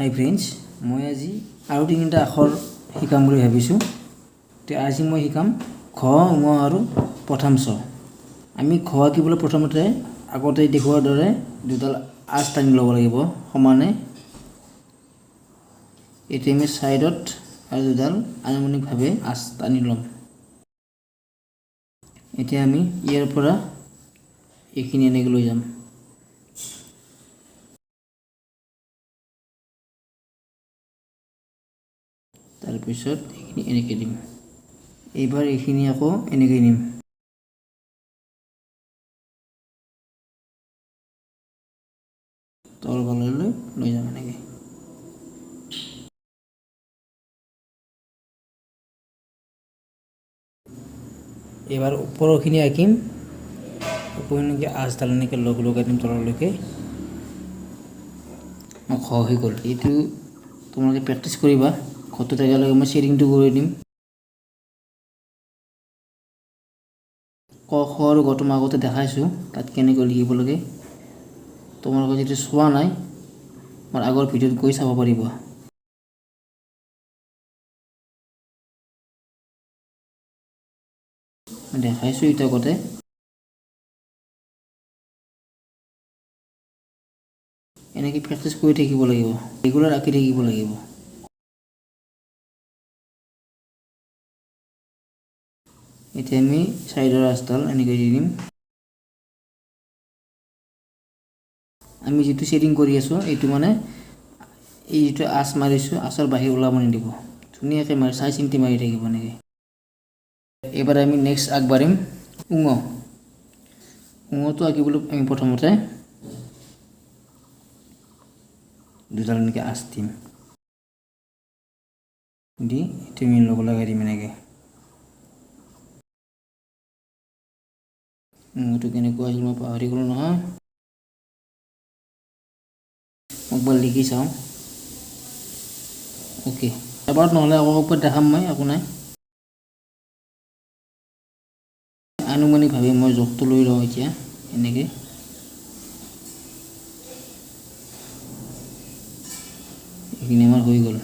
হাই friends, মই আজি আৰু তিনিটা আখৰ শিকাম বুলি ভাবিছোঁ। আজি মই শিকাম খ, ঙ আৰু প্ৰথম ছ। আমি খ আঁকিবলৈ প্ৰথমতে আগতে দেখুওৱাৰ দৰে দুডাল আঁচ টানি ল'ব লাগিব সমানে। এতিয়া আমি ছাইডত আৰু দুডাল আনুমানিকভাৱে আঁচ টানি ল'ম। এতিয়া আমি ইয়াৰ পৰা এইখিনি এনেকৈ লৈ যাম। তাৰপিছত এইখিনি এনেকৈ দিম। এইবাৰ এইখিনি আকৌ এনেকৈ নিম। তলফাললৈ লৈ যাম এনেকৈ। এইবাৰ ওপৰৰখিনি আঁকিম। ওপৰখিনিকে আঁচডাল এনেকৈ লগাই দিম তললৈকে। খ হৈ গ'ল। এইটো তোমালোকে প্ৰেক্টিচ কৰিবা। ঘৰটো একেলগে মই শ্বেডিংটো কৰি দিম। ক, খ আৰু গ মই আগতে দেখাইছোঁ তাত কেনেকৈ লিখিব লাগে। তোমালোকে যদি চোৱা নাই মোৰ আগৰ ভিডিঅ'ত গৈ চাব পাৰিবা। দেখাইছোঁ এতিয়া আগতে। এনেকৈ প্ৰেক্টিচ কৰি থাকিব লাগিব, ৰেগুলাৰ আঁকি থাকিব লাগিব। এতিয়া আমি ছাইডৰ আঁচডাল এনেকৈ দি দিম। আমি যিটো শ্বেডিং কৰি আছোঁ এইটো মানে এই যিটো আঁচ মাৰিছোঁ আঁচৰ বাহিৰ ওলাব নিদিব। ধুনীয়াকৈ চাই চিন্তি মাৰি থাকিব এনেকৈ। এইবাৰ আমি নেক্সট আগবাঢ়িম ঙ। ঙটো আঁকিবলৈ আমি প্ৰথমতে দুডাল এনেকৈ আঁচ দিম। দি এইটো আমি লগ লগাই দিম এনেকৈ। ঙটো কেনেকুৱা আহিল মই পাহৰি গ'লোঁ নহয়। একবাৰ লিখি চাওঁ। অ'কে, এবাৰত নহ'লে আকৌ ওপৰত দেখাম মই, একো নাই। আনুমানিকভাৱে মই জোখটো লৈ লওঁ এতিয়া এনেকৈ। এইখিনি আমাৰ হৈ গ'ল।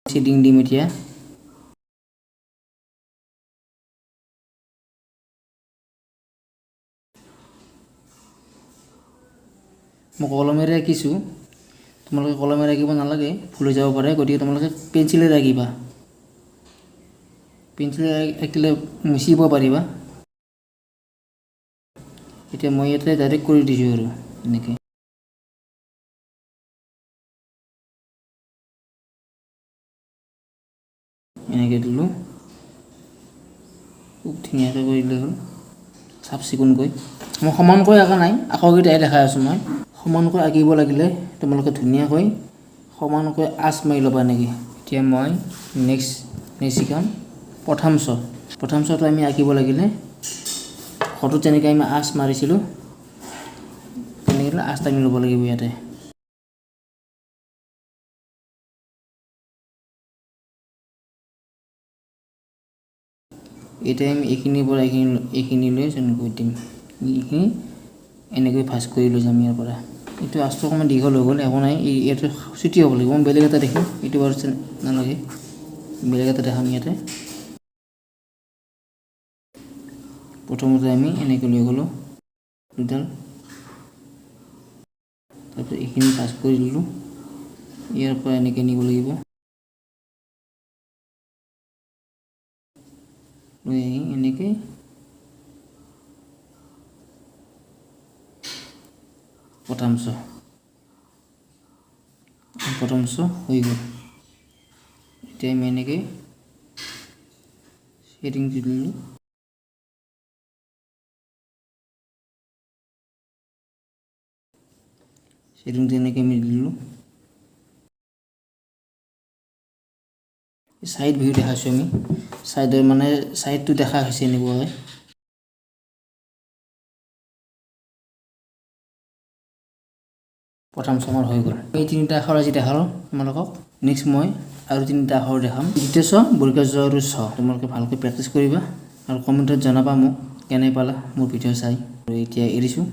শ্বেডিং দিম এতিয়া। মই কলমেৰে আঁকিছোঁ, তোমালোকে কলমেৰে আঁকিব নালাগে, ভুল হৈ যাব পাৰে। গতিকে তোমালোকে পেঞ্চিলেৰে আঁকিবা। পেঞ্চিলেৰে আঁকিলে মুচিব পাৰিবা। এতিয়া মই ইয়াতে ডাইৰেক্ট কৰি দিছোঁ আৰু এনেকৈ। এনেকৈ দিলোঁ। খুব ধুনীয়াকৈ কৰিলে হ'ল, চাফ চিকুণকৈ। মই সমানকৈ আঁকা নাই, আখৰকেইটাই দেখাই আছোঁ মই। সমানকৈ আঁকিব লাগিলে তোমালোকে ধুনীয়াকৈ সমানকৈ আঁচ মাৰি ল'বা এনেকৈ। এতিয়া মই নেক্সট শিকাম প্ৰথম ছ। প্ৰথম ছটো আমি আঁকিব লাগিলে ঘৰটোত যেনেকৈ আমি আঁচ মাৰিছিলোঁ তেনেকৈ আঁচ টানি ল'ব লাগিব ইয়াতে। এতিয়া আমি এইখিনিৰ পৰা এইখিনিলৈ যেনেকৈ দিম, এইখিনি এনেকৈ ভাঁজ কৰি লৈ যাম ইয়াৰ পৰা। এইটো আঁচটো অকণমান দীঘল হৈ গ'ল, একো নাই। এইটো ছুটি হ'ব লাগিব। মই বেলেগ এটা দেখিম, এইটো বাৰু নালাগে, বেলেগ এটা দেখাম ইয়াতে। প্ৰথমতে আমি এনেকৈ লৈ গ'লোঁ দুডাল, তাৰপিছত এইখিনি ভাঁজ কৰি দিলোঁ। ইয়াৰ পৰা এনেকৈ নিব লাগিব, লৈ আহি এনেকৈ প্ৰথম ছ হৈ গ'ল। এতিয়া আমি এনেকৈ শ্বেডিং দি দিলোঁ। শ্বেডিংটো এনেকৈ আমি দিলোঁ। ছাইড ভিউ দেখাইছোঁ আমি, ছাইডৰ মানে ছাইডটো দেখা হৈছে এনেকুৱাকৈ। প্ৰথম ছমাৰ হৈ গ'ল। এই তিনিটা আখৰ আজি দেখালোঁ তোমালোকক। নেক্সট মই আৰু তিনিটা আখৰ দেখাম, দ্বিতীয় ছ, বৰ্গীয় জ আৰু ছ। তোমালোকে ভালকৈ প্ৰেক্টিচ কৰিবা। আৰু কমেণ্টত জনাবা মোক কেনে পালা মোৰ ভিডিঅ' চাই। আৰু এতিয়া এৰিছোঁ।